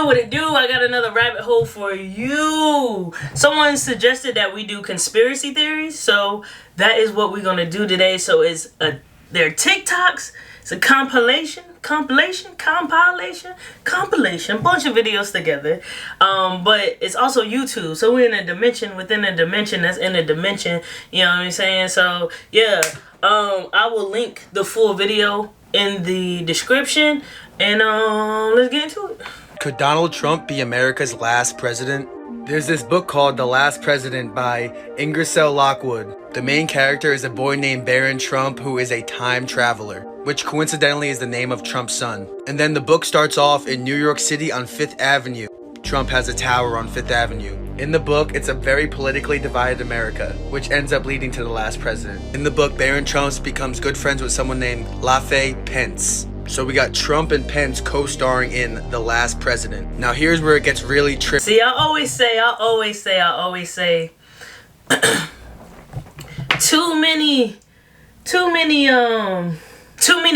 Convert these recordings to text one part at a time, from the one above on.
What it do? I got another rabbit hole for you. Someone suggested that we do conspiracy theories, so that is what we're gonna do today. So they're TikToks. It's a compilation, bunch of videos together. But it's also YouTube. So we're in a dimension within a dimension that's in a dimension. You know what I'm saying? So yeah, I will link the full video in the description, and let's get into it. Could Donald Trump be America's last president? There's this book called The Last President by Ingersoll Lockwood. The main character is a boy named Barron Trump who is a time traveler, which coincidentally is the name of Trump's son. And then the book starts off in New York City on 5th Avenue. Trump has a tower on 5th Avenue. In the book, it's a very politically divided America, which ends up leading to the last president. In the book, Barron Trump becomes good friends with someone named LaFay Pence. So we got Trump and Pence co-starring in The Last President. Now here's where it gets really tricky. See, I always say, too many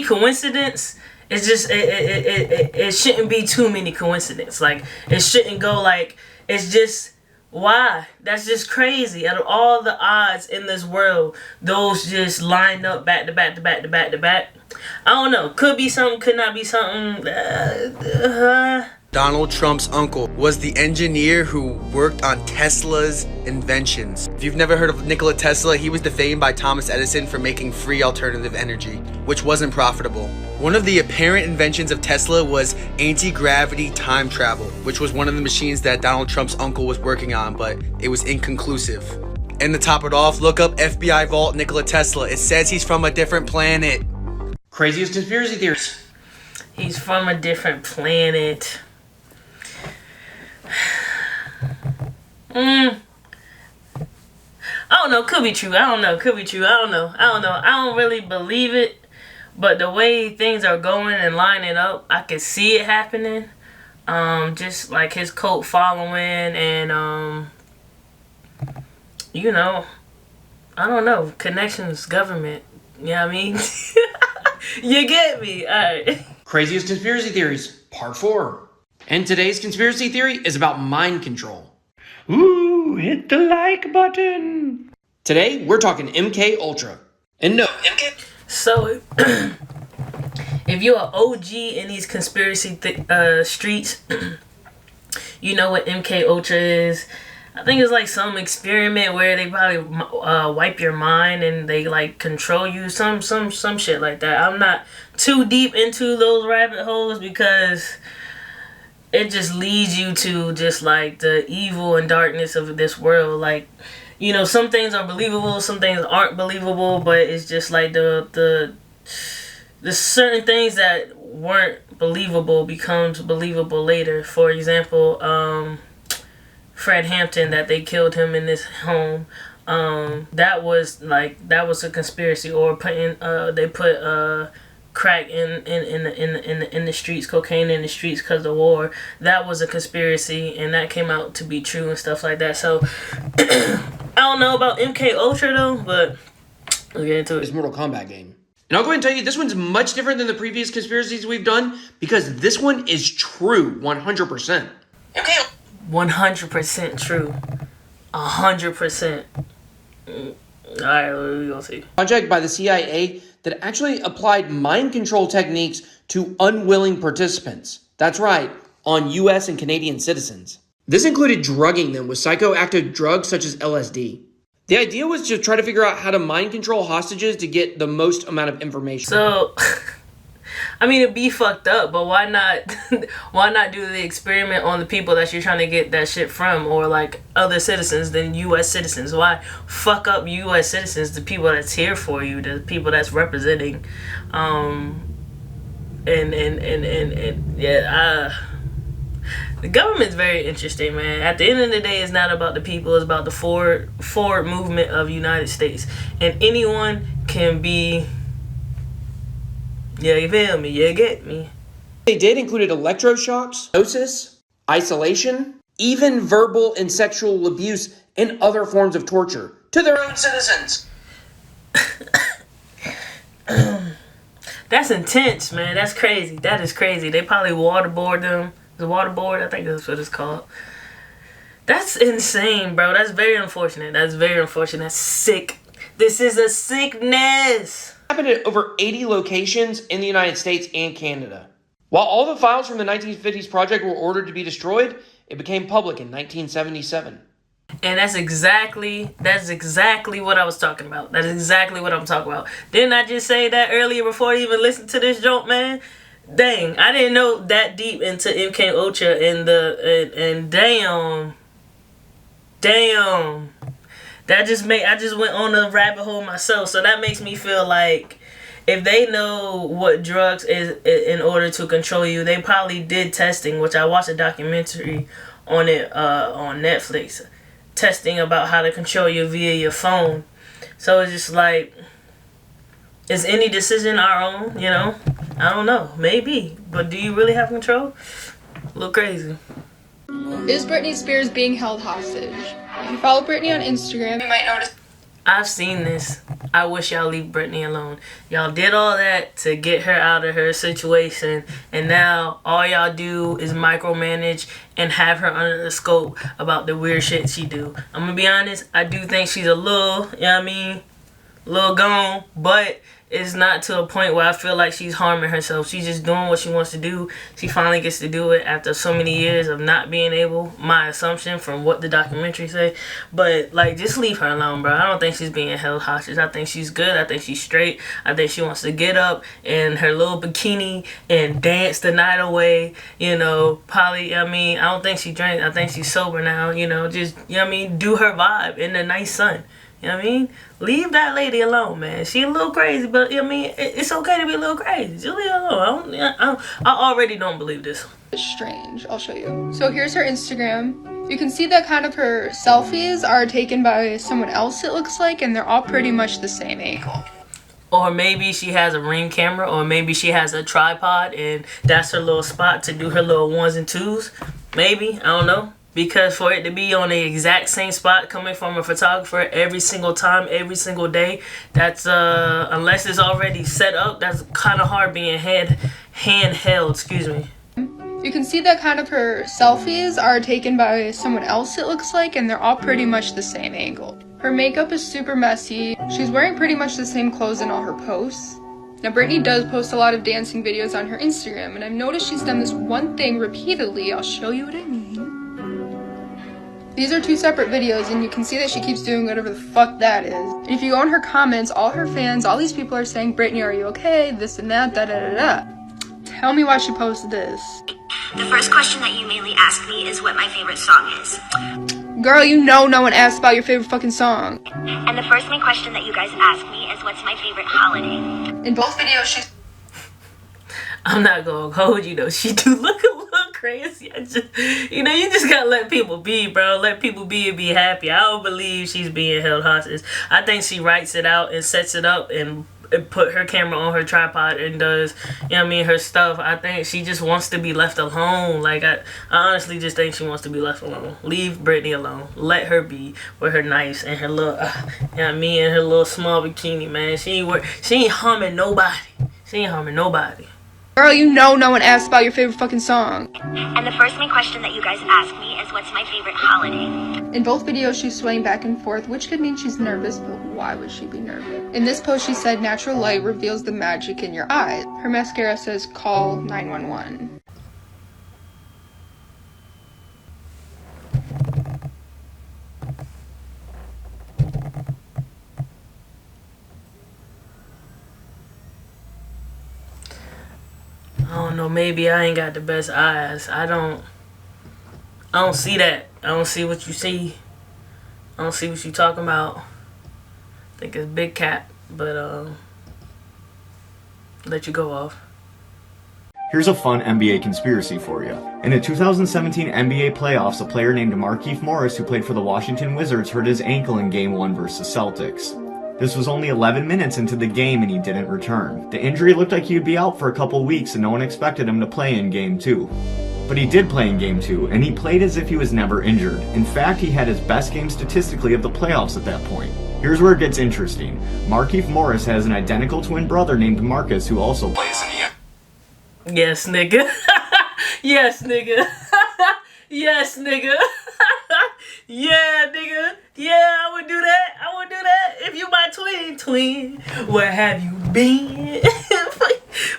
coincidence. It's just it shouldn't be too many coincidence. Like it shouldn't go like it's just. Why? That's just crazy. Out of all the odds in this world, those just lined up back to back to back to back to back. I don't know. Could be something, could not be something. Donald Trump's uncle was the engineer who worked on Tesla's inventions. If you've never heard of Nikola Tesla, he was defamed by Thomas Edison for making free alternative energy, which wasn't profitable. One of the apparent inventions of Tesla was anti-gravity time travel, which was one of the machines that Donald Trump's uncle was working on, but it was inconclusive. And to top it off, look up FBI Vault Nikola Tesla. It says he's from a different planet. Craziest conspiracy theories. He's from a different planet. I don't know. Could be true. I don't know. Could be true. I don't know. I don't really believe it. But the way things are going and lining up, I can see it happening. Just like his cult following and, you know, I don't know. Connections, government. You know what I mean? You get me? Alright. Craziest conspiracy theories, part 4. And today's conspiracy theory is about mind control. Ooh, hit the like button. Today, we're talking MK Ultra. And no, MK... So, if you're an OG in these conspiracy streets, you know what MK Ultra is. I think it's like some experiment where they probably wipe your mind and they like control you, some shit like that. I'm not too deep into those rabbit holes because it just leads you to just like the evil and darkness of this world. Like, you know, some things are believable, some things aren't believable, but it's just like the certain things that weren't believable becomes believable later. For example, Fred Hampton, that they killed him in his home. That was a conspiracy. Or they put crack in the streets, cocaine in the streets because of the war. That was a conspiracy, and that came out to be true and stuff like that. So I don't know about MK Ultra though, but we'll get into it. It's Mortal Kombat game. And I'll go ahead and tell you, this one's much different than the previous conspiracies we've done because this one is true 100%. MK 100% true. 100%. Alright, we're gonna see. Project by the CIA that actually applied mind control techniques to unwilling participants. That's right, on US and Canadian citizens. This included drugging them with psychoactive drugs such as LSD. The idea was to try to figure out how to mind control hostages to get the most amount of information. So, I mean, it'd be fucked up, but why not do the experiment on the people that you're trying to get that shit from, or like other citizens than US citizens? Why fuck up US citizens, the people that's here for you, the people that's representing, the government's very interesting, man. At the end of the day, it's not about the people, it's about the forward movement of the United States. And anyone can be... Yeah, you feel me? You get me? They did included electroshocks, hypnosis, isolation, even verbal and sexual abuse, and other forms of torture to their own citizens. That's intense, man. That's crazy. That is crazy. They probably waterboard them. The water board, I think that's what it's called. That's insane, bro. That's very unfortunate. That's very unfortunate. That's sick. This is a sickness. Happened at over 80 locations in the United States and Canada. While all the files from the 1950s project were ordered to be destroyed, it became public in 1977. And that's exactly what I was talking about. That's exactly what I'm talking about. Didn't I just say that earlier before I even listened to this joke, man? Dang, I didn't know that deep into MK Ultra and damn. I just went on a rabbit hole myself, so that makes me feel like if they know what drugs is in order to control you, they probably did testing, which I watched a documentary on it on Netflix, testing about how to control you via your phone. So it's just like, is any decision our own, you know? I don't know, maybe, but do you really have control? A little crazy. Is Britney Spears being held hostage? If you follow Britney on Instagram, you might notice. I've seen this. I wish y'all leave Britney alone. Y'all did all that to get her out of her situation, and now all y'all do is micromanage and have her under the scope about the weird shit she do. I'm gonna be honest, I do think she's a little, you know what I mean, little gone, but it's not to a point where I feel like she's harming herself. She's just doing what she wants to do. She finally gets to do it after so many years of not being able, my assumption from what the documentary said. But, like, just leave her alone, bro. I don't think she's being held hostage. I think she's good. I think she's straight. I think she wants to get up in her little bikini and dance the night away, you know, probably, I mean, I don't think she drank. I think she's sober now, you know, just, you know what I mean, do her vibe in the nice sun. You know what I mean? Leave that lady alone, man. She a little crazy, but I mean, it's okay to be a little crazy. Just leave her alone. I already don't believe this. It's strange. I'll show you. So here's her Instagram. You can see that kind of her selfies are taken by someone else, it looks like, and they're all pretty much the same angle. Or maybe she has a Ring camera, or maybe she has a tripod, and that's her little spot to do her little ones and twos. Maybe. I don't know. Because for it to be on the exact same spot coming from a photographer every single time, every single day, that's, unless it's already set up, that's kind of hard being handheld, excuse me. You can see that kind of her selfies are taken by someone else, it looks like, and they're all pretty much the same angle. Her makeup is super messy. She's wearing pretty much the same clothes in all her posts. Now, Britney does post a lot of dancing videos on her Instagram, and I've noticed she's done this one thing repeatedly. I'll show you what I mean. These are two separate videos, and you can see that she keeps doing whatever the fuck that is. And if you go on her comments, all her fans, all these people are saying, Britney, are you okay? This and that, da-da-da-da. Tell me why she posted this. The first question that you mainly ask me is what my favorite song is. Girl, you know no one asked about your favorite fucking song. And the first main question that you guys ask me is what's my favorite holiday. In both videos, she's... I'm not gonna hold you though. She do look a little crazy. You just gotta let people be, bro. Let people be and be happy. I don't believe she's being held hostage. I think she writes it out and sets it up and put her camera on her tripod and does, you know what I mean, her stuff. I think she just wants to be left alone. Like, I honestly just think she wants to be left alone. Leave Britney alone. Let her be with her knives and her little, you know what I mean, and her little small bikini, man. She ain't harming nobody. She ain't harming nobody. Girl, you know no one asked about your favorite fucking song. And the first main question that you guys ask me is what's my favorite holiday. In both videos, she's swaying back and forth, which could mean she's nervous, but why would she be nervous? In this post, she said, natural light reveals the magic in your eyes. Her mascara says, call 911. I don't know, maybe I ain't got the best eyes. I don't see that. I don't see what you see. I don't see what you talking about. I think it's big cat, but let you go off. Here's a fun NBA conspiracy for you. In the 2017 NBA playoffs, a player named Markieff Morris, who played for the Washington Wizards, hurt his ankle in Game 1 versus Celtics. This was only 11 minutes into the game and he didn't return. The injury looked like he would be out for a couple weeks and no one expected him to play in Game 2. But he did play in Game 2, and he played as if he was never injured. In fact, he had his best game statistically of the playoffs at that point. Here's where it gets interesting. Markieff Morris has an identical twin brother named Marcus who also plays in the... Yes, nigga. Yes, nigga. Yes, nigga. Yeah, nigga. Yeah, I would do that. I would do that. If you my twin, where have you been?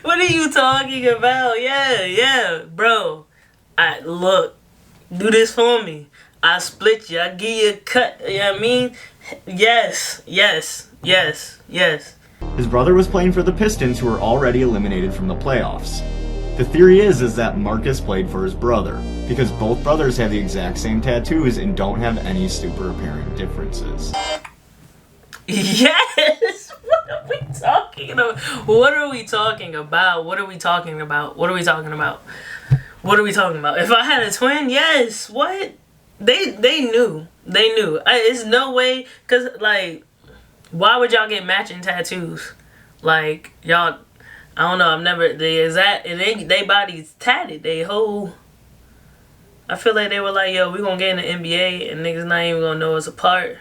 What are you talking about? Yeah, bro. Look, do this for me. I split you. I give you a cut. You know what I mean? Yes. His brother was playing for the Pistons, who were already eliminated from the playoffs. The theory is that Marcus played for his brother, because both brothers have the exact same tattoos and don't have any super apparent differences. Yes! What are we talking about? What are we talking about? What are we talking about? What are we talking about? What are we talking about? If I had a twin, yes. What? They knew. They knew. It's no way, because, like, why would y'all get matching tattoos? Like, y'all, I don't know, I've never, they bodies tatted, they whole, I feel like they were like, yo, we gonna get in the NBA and niggas not even gonna know us apart.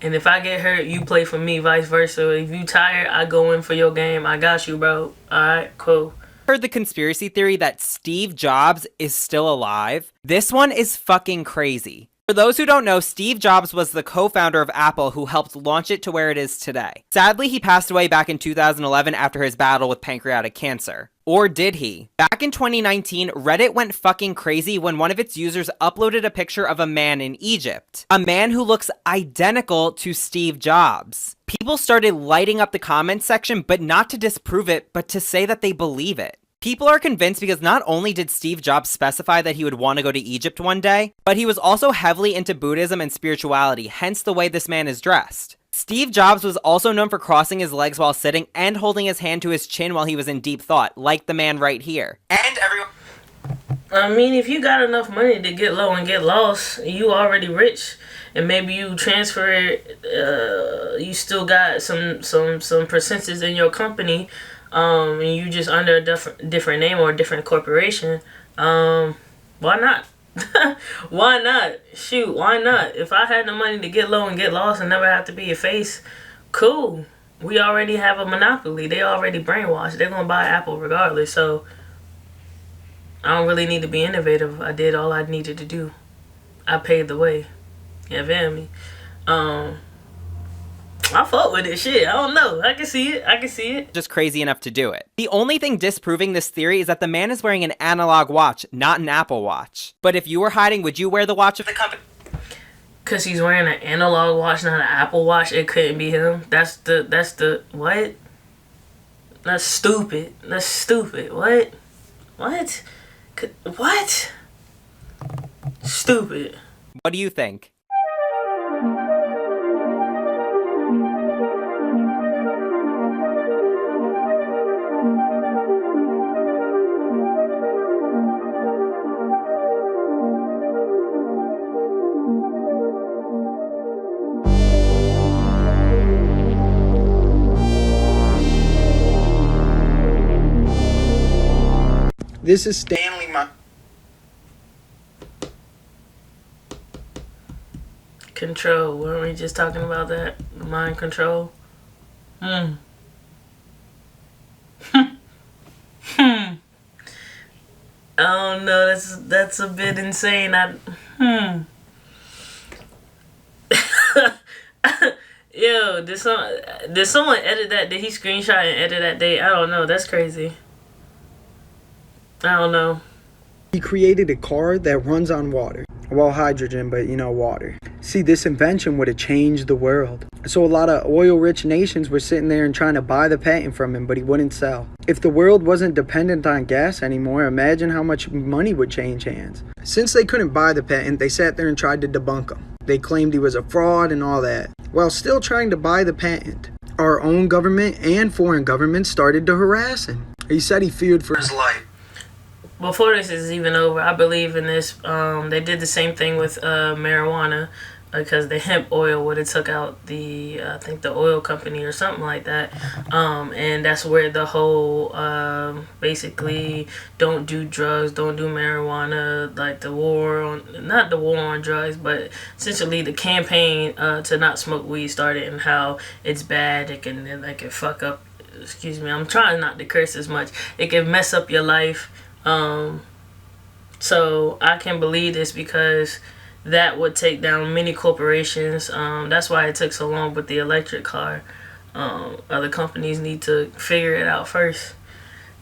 And if I get hurt, you play for me, vice versa. If you tired, I go in for your game. I got you, bro. Alright, cool. Heard the conspiracy theory that Steve Jobs is still alive? This one is fucking crazy. For those who don't know, Steve Jobs was the co-founder of Apple who helped launch it to where it is today. Sadly, he passed away back in 2011 after his battle with pancreatic cancer. Or did he? Back in 2019, Reddit went fucking crazy when one of its users uploaded a picture of a man in Egypt. A man who looks identical to Steve Jobs. People started lighting up the comments section, but not to disprove it, but to say that they believe it. People are convinced because not only did Steve Jobs specify that he would want to go to Egypt one day, but he was also heavily into Buddhism and spirituality, hence the way this man is dressed. Steve Jobs was also known for crossing his legs while sitting and holding his hand to his chin while he was in deep thought, like the man right here. And everyone... I mean, if you got enough money to get low and get lost, you already rich, and maybe you transfer it, you still got some percentages in your company, and you just under a different name or a different corporation, why not? Why not? Shoot, why not? If I had the money to get low and get lost and never have to be a face, cool. We already have a monopoly. They already brainwashed. They're gonna buy Apple regardless, so I don't really need to be innovative. I did all I needed to do. I paved the way. You feel me? I fuck with it, shit. I don't know. I can see it. Just crazy enough to do it. The only thing disproving this theory is that the man is wearing an analog watch, not an Apple Watch. But if you were hiding, would you wear the watch of the company? Cause he's wearing an analog watch, not an Apple Watch, it couldn't be him. That's the what? That's stupid. What? What? Stupid. What do you think? This is Stanley. Control. Weren't we just talking about that? Mind control. I don't know. That's a bit insane. Yo, did someone edit that? Did he screenshot and edit that date? I don't know. That's crazy. I don't know. He created a car that runs on water. Well, hydrogen, but water. See, this invention would have changed the world. So a lot of oil-rich nations were sitting there and trying to buy the patent from him, but he wouldn't sell. If the world wasn't dependent on gas anymore, imagine how much money would change hands. Since they couldn't buy the patent, they sat there and tried to debunk him. They claimed he was a fraud and all that. While still trying to buy the patent, our own government and foreign governments started to harass him. He said he feared for his life. Before this is even over, I believe in this. They did the same thing with marijuana, because the hemp oil would have took out the, I think the oil company or something like that. And that's where the whole, basically, don't do drugs, don't do marijuana, like the war on, not the war on drugs, but essentially the campaign to not smoke weed started, and how it's bad, it can fuck up, excuse me, I'm trying not to curse as much, it can mess up your life. So I can believe this because that would take down many corporations. That's why it took so long with the electric car. Other companies need to figure it out first.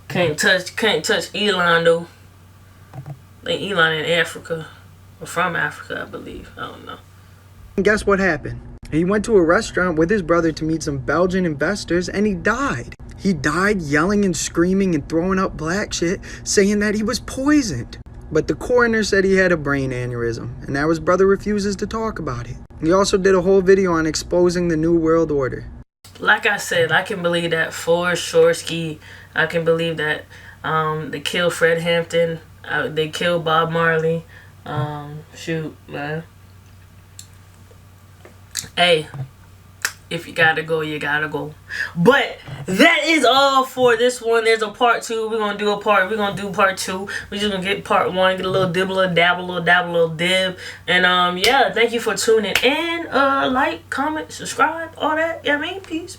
Can't touch Elon though. I think Elon in Africa, or from Africa, I believe. I don't know. And guess what happened? He went to a restaurant with his brother to meet some Belgian investors, and he died. He died yelling and screaming and throwing up black shit, saying that he was poisoned. But the coroner said he had a brain aneurysm, and now his brother refuses to talk about it. He also did a whole video on exposing the New World Order. Like I said, I can believe that for sure, Ski. I can believe that they killed Fred Hampton. They killed Bob Marley. Shoot, man. Hey, if you gotta go, you gotta go. But that is all for this one. There's a part 2. We're gonna do part 2. We're just gonna get part 1, get a little dibble, a dabble, little dabble, little dib. And yeah, thank you for tuning in. Like, comment, subscribe, all that. Yeah, I mean, peace.